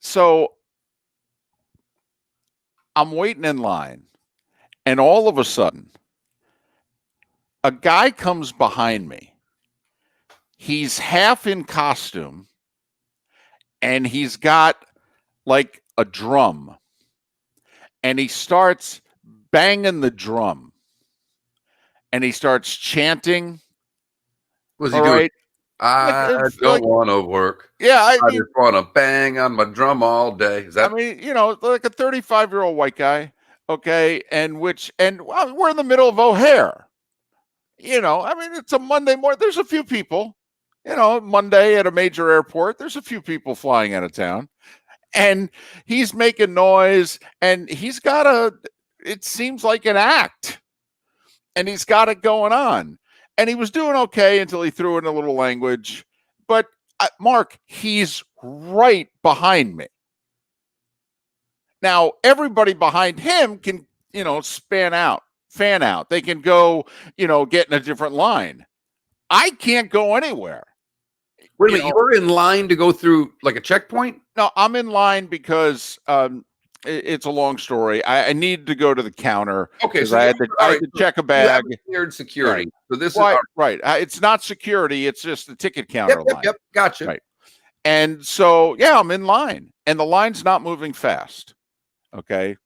So I'm waiting in line, and all of a sudden, a guy comes behind me. He's half in costume, and he's got like a drum, and he starts banging the drum, and he starts chanting. What's he All doing? right. I don't want to work. Yeah, I I mean, just want to bang on my drum all day. Is that? like a 35-year-old white guy, okay, and well, we're in the middle of O'Hare. It's a Monday morning. There's a few people, Monday at a major airport. There's a few people flying out of town, and he's making noise, and it seems like an act, and he's got it going on. And he was doing okay until he threw in a little language. But Mark, he's right behind me. Now, everybody behind him can, fan out. They can go, get in a different line. I can't go anywhere. Wait a minute, you're in line to go through like a checkpoint? No, I'm in line because it's a long story. I need to go to the counter. Okay, so I had to check a bag. You cleared security. Right. So this right, is right. It's not security. It's just the ticket counter line. Yep. Gotcha. Right. And so, yeah, I'm in line, and the line's not moving fast. Okay,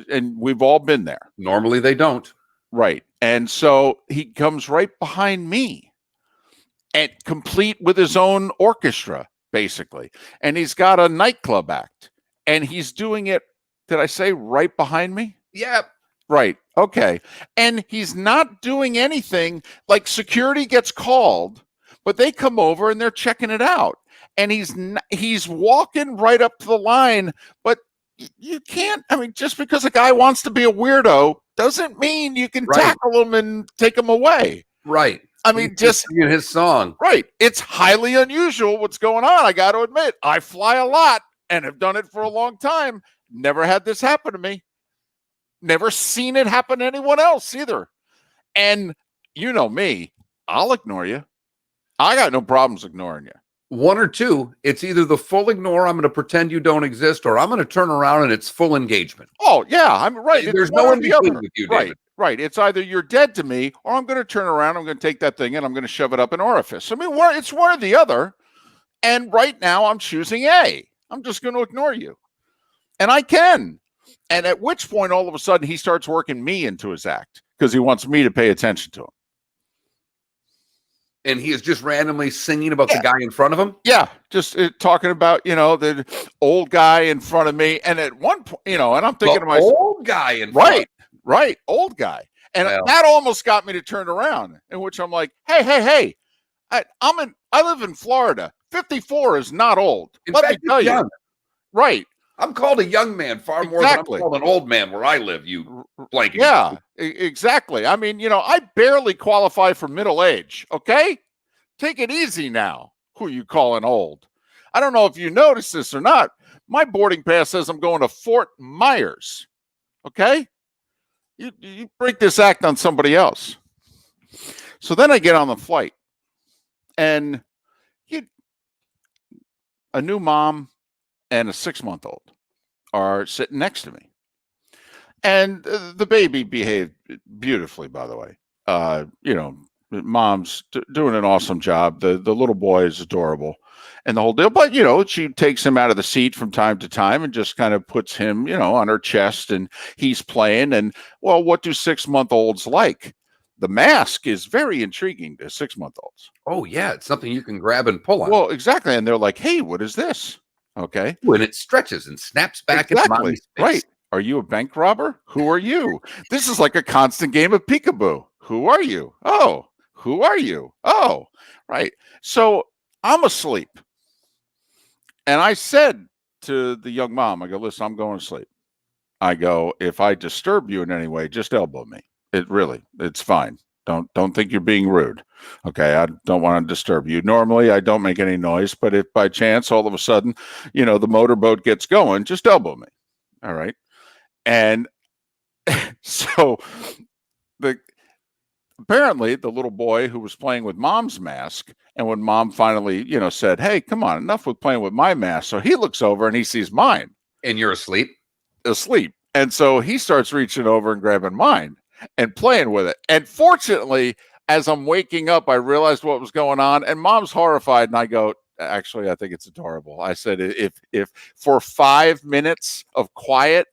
and we've all been there. Normally they don't. Right. And so he comes right behind me, and complete with his own orchestra, basically. And he's got a nightclub act, and he's doing it. Did I say right behind me? Yeah. Right. Okay. And he's not doing anything. Like, security gets called, but they come over and they're checking it out. And he's walking right up to the line, but you can't. Just because a guy wants to be a weirdo doesn't mean you can tackle him and take him away. Right. Just singing his song. Right. It's highly unusual what's going on. I got to admit, I fly a lot and have done it for a long time. Never had this happen to me. Never seen it happen to anyone else either. And you know me, I'll ignore you. I got no problems ignoring you. One or two, it's either the full ignore, I'm going to pretend you don't exist, or I'm going to turn around and it's full engagement. Oh, yeah, I'm right. There's no in between with you, David. Right. It's either you're dead to me, or I'm going to turn around, I'm going to take that thing, and I'm going to shove it up an orifice. It's one or the other. And right now, I'm choosing A. I'm just going to ignore you. And I can. And at which point, all of a sudden, he starts working me into his act because he wants me to pay attention to him. And he is just randomly singing about the guy in front of him? Yeah, just talking about, the old guy in front of me. And at one point, and I'm thinking to myself, old guy in front. Right, old guy. And that almost got me to turn around, in which I'm like, hey, I live in Florida. 54 is not old. Let me tell you. Right. I'm called a young man far more than I'm called an old man where I live, you blanking. Yeah, exactly. I barely qualify for middle age, okay? Take it easy now, who you calling old. I don't know if you noticed this or not. My boarding pass says I'm going to Fort Myers, okay? You break this act on somebody else. So then I get on the flight, and a new mom and a 6-month-old are sitting next to me. And the baby behaved beautifully, by the way. Mom's doing an awesome job. The little boy is adorable and the whole deal. But, she takes him out of the seat from time to time and just kind of puts him, on her chest, and he's playing. And, well, what do 6-month-olds like? The mask is very intriguing to 6-month-olds. Oh, yeah. It's something you can grab and pull on. Well, exactly. And they're like, hey, what is this? Okay. When it stretches and snaps back into mommy's face. Right. Are you a bank robber? Who are you? This is like a constant game of peekaboo. Who are you? Oh, who are you? Oh, right. So I'm asleep. And I said to the young mom, I go, listen, I'm going to sleep. I go, if I disturb you in any way, just elbow me. It's fine. Don't think you're being rude. Okay. I don't want to disturb you. Normally I don't make any noise, but if by chance all of a sudden, the motorboat gets going, just elbow me. All right. And so apparently the little boy who was playing with mom's mask, and when mom finally, said, "Hey, come on, enough with playing with my mask." So he looks over and he sees mine And you're asleep. And so he starts reaching over and grabbing mine and playing with it. And fortunately, as I'm waking up, I realized what was going on, and mom's horrified. And I go, "Actually, I think it's adorable." I said, if for 5 minutes of quiet,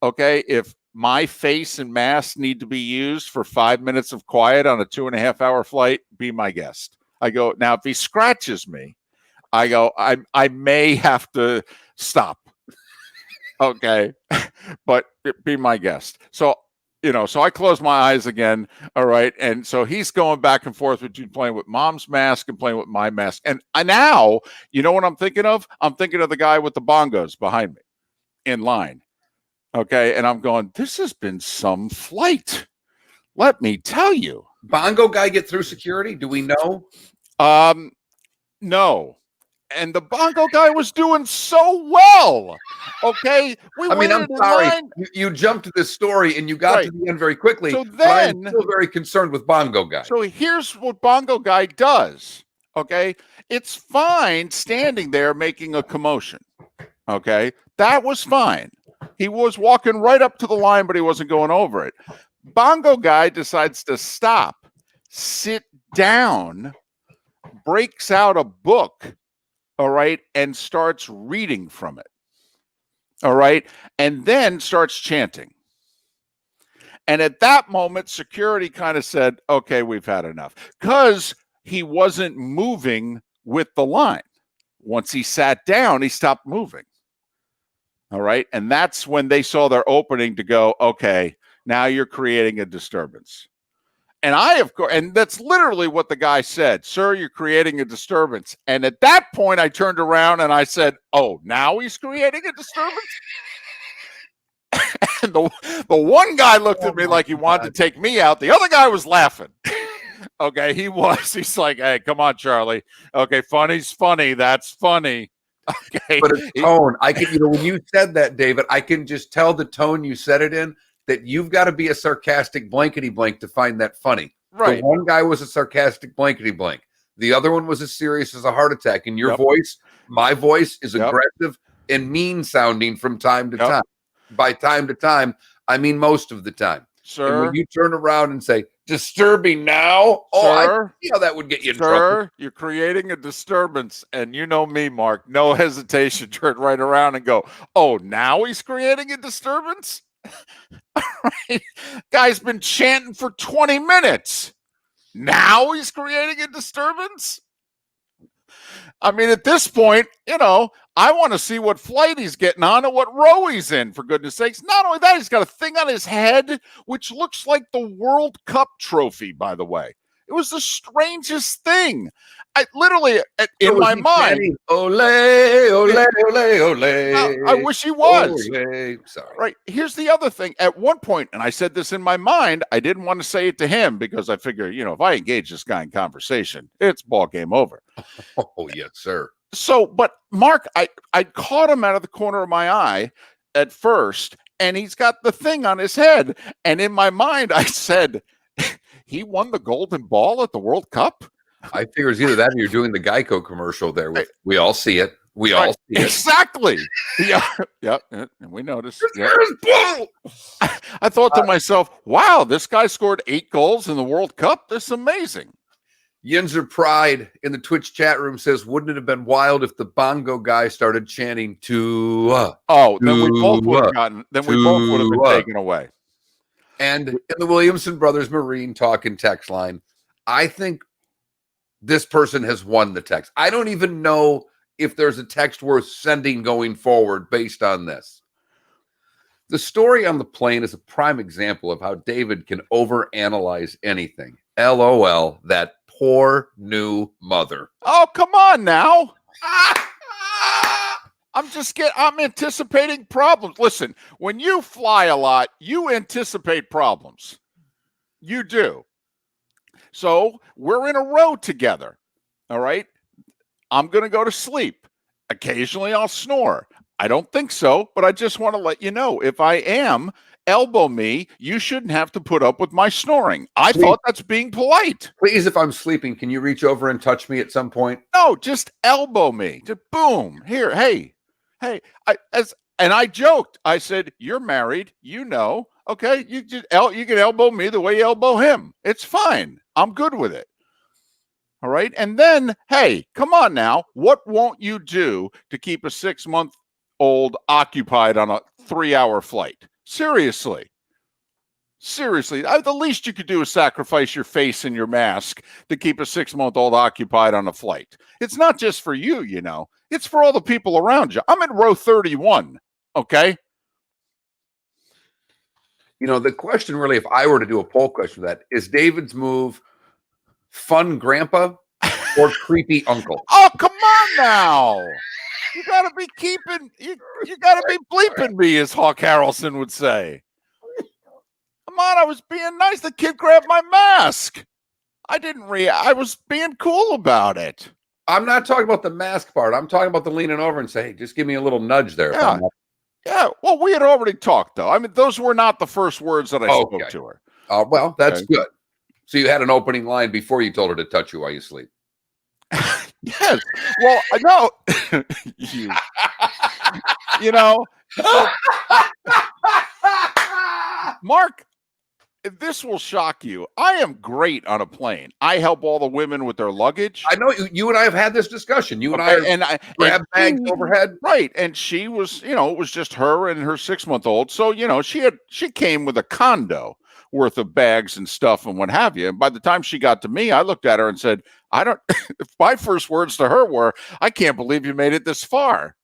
okay, if my face and mask need to be used for 5 minutes of quiet on a 2.5 hour flight, be my guest. I go, now if he scratches me, I go, I may have to stop. Okay. But be my guest. So, so I close my eyes again. All right. And so he's going back and forth between playing with mom's mask and playing with my mask. And now, you know what I'm thinking of? I'm thinking of the guy with the bongos behind me in line. Okay. And I'm going, this has been some flight. Let me tell you. Bongo guy get through security? Do we know? No. And the bongo guy was doing so well. Okay. I'm sorry. You jumped to this story and you got to the end very quickly. So then, I'm still very concerned with bongo guy. So here's what bongo guy does. Okay. It's fine standing there making a commotion. Okay. That was fine. He was walking right up to the line, but he wasn't going over it. Bongo guy decides to stop, sit down, breaks out a book, all right, and starts reading from it, all right, and then starts chanting. And at that moment, security kind of said, okay, we've had enough, because he wasn't moving with the line. Once he sat down, he stopped moving. All right. And that's when they saw their opening to go, okay, now you're creating a disturbance. And and that's literally what the guy said. "Sir, you're creating a disturbance." And at that point, I turned around and I said, "Oh, now he's creating a disturbance?" And the one guy looked at me like he wanted to take me out. The other guy was laughing. Okay, he was. He's like, "Hey, come on, Charlie. Okay, funny's funny. That's funny." Okay. But it's tone. I can, when you said that, David, I can just tell the tone you said it in, that you've got to be a sarcastic blankety blank to find that funny. Right. The one guy was a sarcastic blankety blank. The other one was as serious as a heart attack. And your voice, my voice, is aggressive and mean sounding from time to time. By time to time, I mean most of the time. Sir, and when you turn around and say, "Disturbing now," I see how that would get you in trouble. You're creating a disturbance. And you know me, Mark, no hesitation, turn right around and go, "Oh, now he's creating a disturbance?" Right. Guy's been chanting for 20 minutes. Now he's creating a disturbance? I mean, at this point, I want to see what flight he's getting on and what row he's in, for goodness sakes. Not only that, he's got a thing on his head, which looks like the World Cup trophy, by the way. It was the strangest thing. I literally, in my mind, ole, ole, ole, ole. I wish he was. Ole. Sorry. Right. Here's the other thing. At one point, and I said this in my mind, I didn't want to say it to him because I figure, if I engage this guy in conversation, it's ball game over. Oh, yes, sir. So, but Mark, I caught him out of the corner of my eye at first, and he's got the thing on his head. And in my mind, I said, he won the golden ball at the World Cup? I figure it's either that or you're doing the Geico commercial there. We all see it. We all see it. Exactly. Yeah. And we noticed. Yeah. I thought to myself, wow, this guy scored 8 goals in the World Cup. This is amazing. Yinzer Pride in the Twitch chat room says, "Wouldn't it have been wild if the bongo guy started chanting to then we both would have gotten, then we both would have been taken away." And in the Williamson Brothers Marine Talk and text line, I think this person has won the text. I don't even know if there's a text worth sending going forward based on this. The story on the plane is a prime example of how David can overanalyze anything. LOL, that poor new mother. Oh, come on now. I'm anticipating problems. Listen, when you fly a lot, you anticipate problems. You do. So we're in a row together. All right. I'm going to go to sleep. Occasionally I'll snore. I don't think so, but I just want to let you know, if I am, elbow me. You shouldn't have to put up with my snoring. I Please. thought that's being polite. Please, if I'm sleeping, can you reach over and touch me at some point? No, just elbow me. Just boom. Here, hey. And I joked. I said, "You're married, you know. Okay, you can elbow me the way you elbow him. It's fine. I'm good with it." All right. And then, hey, come on now. What won't you do to keep a 6-month-old occupied on a 3-hour flight? Seriously. The least you could do is sacrifice your face and your mask to keep a 6-month-old occupied on a flight. It's not just for you, you know. It's for all the people around you. I'm in row 31, okay? You know, the question really, if I were to do a poll question for that, is David's move fun grandpa or creepy uncle? Oh, come on now. You gotta be keeping you gotta be bleeping me, as Hawk Harrelson would say. Come on, I was being nice. The kid grabbed my mask. I was being cool about it. I'm not talking about the mask part. I'm talking about the leaning over and say, hey, just give me a little nudge there. Yeah. Yeah, well, we had already talked, though. I mean, those were not the first words that I spoke to her. Oh, well, that's good. So you had an opening line before you told her to touch you while you sleep. Yes. Well, I know. you know, so, Mark, this will shock you. I am great on a plane. I help all the women with their luggage. I know you and I have had this discussion. You and I grab bags overhead. Right. And she was, it was just her and her 6-month-old. So, she came with a condo worth of bags and stuff and what have you. And by the time she got to me, I looked at her and said, my first words to her were, I can't believe you made it this far.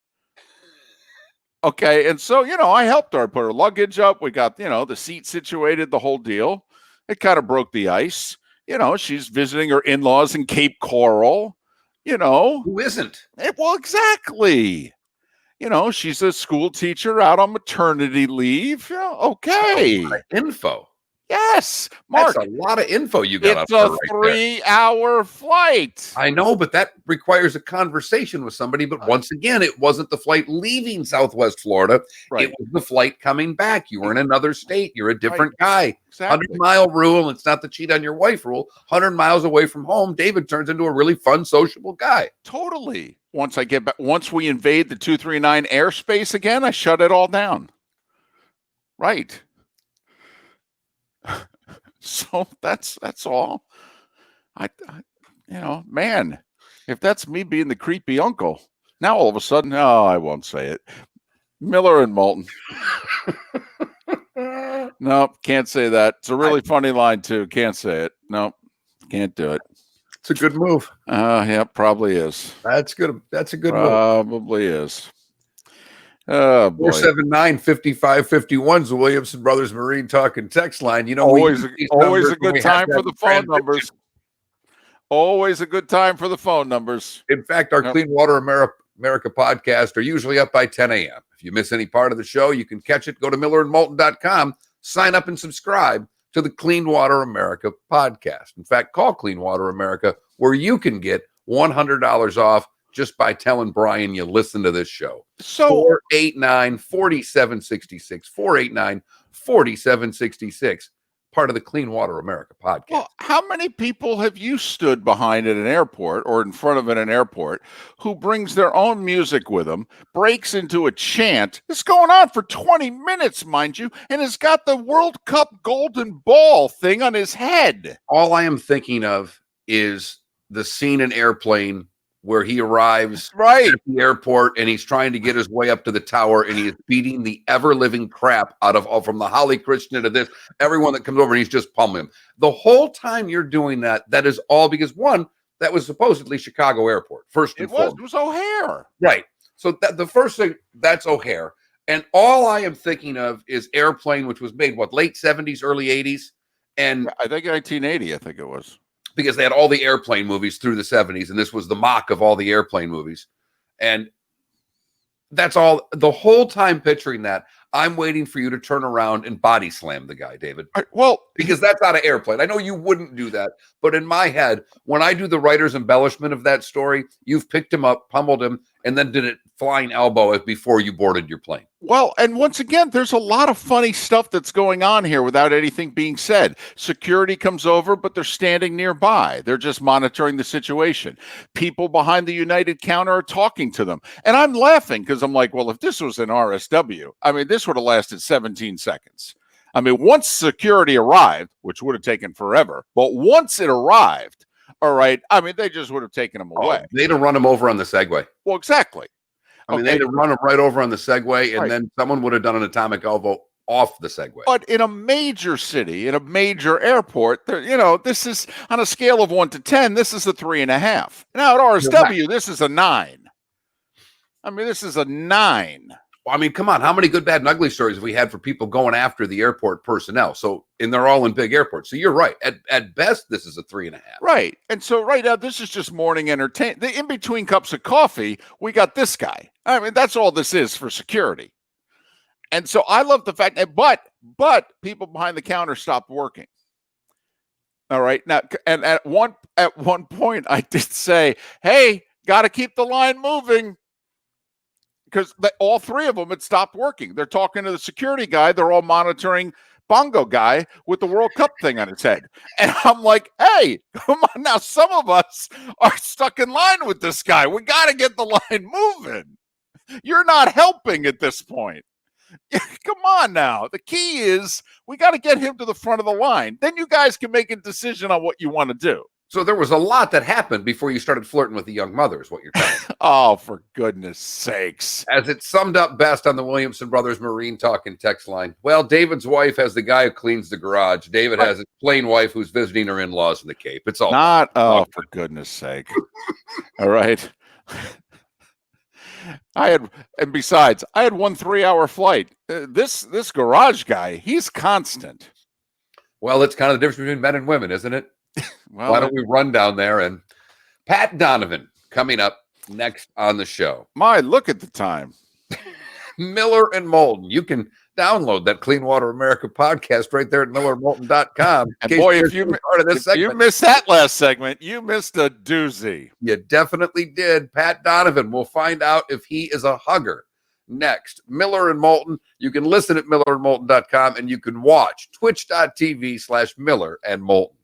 Okay. And so, I helped her. I put her luggage up. We got, the seat situated, the whole deal. It kind of broke the ice. She's visiting her in-laws in Cape Coral, Who isn't? Well, exactly. She's a school teacher out on maternity leave. Yeah, okay. Info. Yes, Mark. That's a lot of info you got. It's a 3-hour flight. I know, but that requires a conversation with somebody. But once again, it wasn't the flight leaving Southwest Florida. Right. It was the flight coming back. You were in another state. You're a different guy. Exactly. 100-mile rule. It's not the cheat on your wife rule. 100 miles away from home, David turns into a really fun, sociable guy. Totally. Once we invade the 239 airspace again, I shut it all down. Right. So that's all. Man, if that's me being the creepy uncle, now all of a sudden, I won't say it. Miller and Moulton. No, can't say that. It's a really funny line too. Can't say it. No, can't do it. It's a good move. Yeah, probably is. That's good. That's a good move. Probably is. 479-5551 is the Williamson Brothers Marine Talk and Text line. Always a good time for the phone numbers. Always a good time for the phone numbers. In fact, our Clean Water America podcast are usually up by 10 a.m. If you miss any part of the show, you can catch it. Go to millerandmoulton.com, sign up and subscribe to the Clean Water America podcast. In fact, call Clean Water America, where you can get $100 off just by telling Brian you listen to this show. So 489-4766, 489-4766, part of the Clean Water America podcast. Well, how many people have you stood behind at an airport or in front of an airport who brings their own music with them, breaks into a chant? It's going on for 20 minutes, mind you, and has got the World Cup golden ball thing on his head. All I am thinking of is the scene in Airplane where he arrives at the airport and he's trying to get his way up to the tower and he is beating the ever-living crap out of from the Holly Christian to this, everyone that comes over, and he's just pummeling him. The whole time you're doing that is all because, one, that was supposedly Chicago Airport, first and foremost. It was O'Hare. Right. So the first thing, that's O'Hare. And all I am thinking of is Airplane, which was made, late 70s, early 80s? And I think 1980, I think it was. Because they had all the Airplane movies through the 70s, and this was the mock of all the Airplane movies. And that's all. The whole time picturing that, I'm waiting for you to turn around and body slam the guy, David. Because that's not an Airplane. I know you wouldn't do that, but in my head, when I do the writer's embellishment of that story, you've picked him up, pummeled him, and then did it flying elbow before you boarded your plane. Well, and once again, there's a lot of funny stuff that's going on here without anything being said. Security comes over, but they're standing nearby. They're just monitoring the situation. People behind the United counter are talking to them. And I'm laughing because I'm like, well, if this was an RSW, I mean, this would have lasted 17 seconds. I mean, once security arrived, which would have taken forever, but once it arrived, all right, I mean, they just would have taken him away. They'd have run him over on the Segway. Well, exactly. I mean, they'd have run him right over on the Segway, and Right. then someone would have done an atomic elbow off the Segway. But in a major city, in a major airport, there, you know, this is on a scale of 1 to 10, this is a 3.5. Now at RSW, this is a 9. I mean, this is a 9. Well, I mean, come on. How many good, bad, and ugly stories have we had for people going after the airport personnel? So, and they're all in big airports. So you're right. At best, this is a 3.5. Right. And so right now, this is just morning entertainment. In between cups of coffee, we got this guy. I mean, that's all this is for security. And so I love the fact that, but people behind the counter stopped working. All right. Now, and at one point, I did say, hey, got to keep the line moving. Because all three of them had stopped working. They're talking to the security guy. They're all monitoring Bongo guy with the World Cup thing on his head. And I'm like, hey, come on now. Some of us are stuck in line with this guy. We got to get the line moving. You're not helping at this point. Come on now. The key is we got to get him to the front of the line. Then you guys can make a decision on what you want to do. So there was a lot that happened before you started flirting with the young mother, is what you're telling me. Oh, for goodness sakes. As it's summed up best on the Williamson Brothers Marine Talking text line. Well, David's wife has the guy who cleans the garage. David has his plain wife who's visiting her in-laws in the Cape. It's all not, oh, for goodness sake. All right. And besides, I had 1 3-hour flight. This garage guy, he's constant. Well, it's kind of the difference between men and women, isn't it? Well, why don't we run down there? And Pat Donovan coming up next on the show. My, look at the time. Miller and Moulton. You can download that Clean Water America podcast right there at millermoulton.com. And boy, if you missed that last segment, you missed a doozy. You definitely did. Pat Donovan. We'll find out if he is a hugger next. Miller and Moulton. You can listen at millerandmoulton.com, and you can watch twitch.tv/Miller and Moulton.